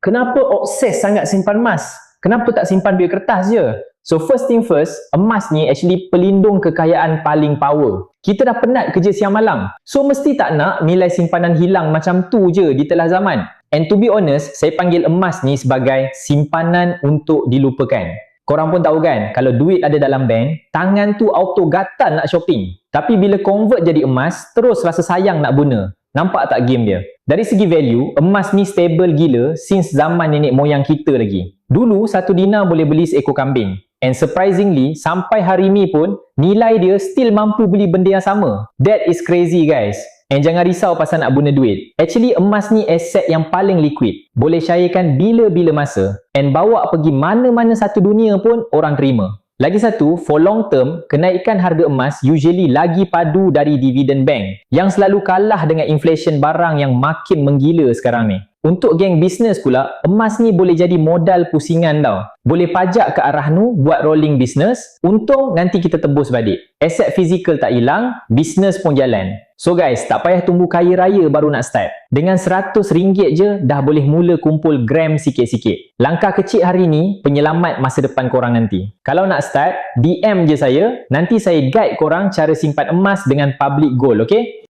Kenapa obses sangat simpan emas? Kenapa tak simpan duit kertas je? So first thing first, emas ni actually pelindung kekayaan paling power. Kita dah penat kerja siang malam. So mesti tak nak nilai simpanan hilang macam tu je di telah zaman. And to be honest, saya panggil emas ni sebagai simpanan untuk dilupakan. Korang pun tahu kan, kalau duit ada dalam bank, tangan tu auto gatal nak shopping. Tapi bila convert jadi emas, terus rasa sayang nak guna. Nampak tak game dia? Dari segi value, emas ni stable gila since zaman nenek moyang kita lagi. Dulu, 1 dinar boleh beli seekor kambing. And surprisingly, sampai hari ni pun, nilai dia still mampu beli benda yang sama. That is crazy guys. And jangan risau pasal nak guna duit. Actually, emas ni aset yang paling liquid. Boleh cairkan bila-bila masa. And bawa pergi mana-mana satu dunia pun orang terima. Lagi satu, for long term, kenaikan harga emas usually lagi padu dari dividen bank yang selalu kalah dengan inflation barang yang makin menggila sekarang ni. Untuk geng bisnes pula, emas ni boleh jadi modal pusingan tau. Boleh pajak ke arah nu buat rolling business, untung nanti kita tebus balik. Aset fizikal tak hilang, bisnes pun jalan. So guys, tak payah tunggu kaya raya baru nak start. Dengan RM100 je dah boleh mula kumpul gram sikit-sikit. Langkah kecil hari ni, penyelamat masa depan korang nanti. Kalau nak start, DM je saya, nanti saya guide korang cara simpan emas dengan public gold, okay?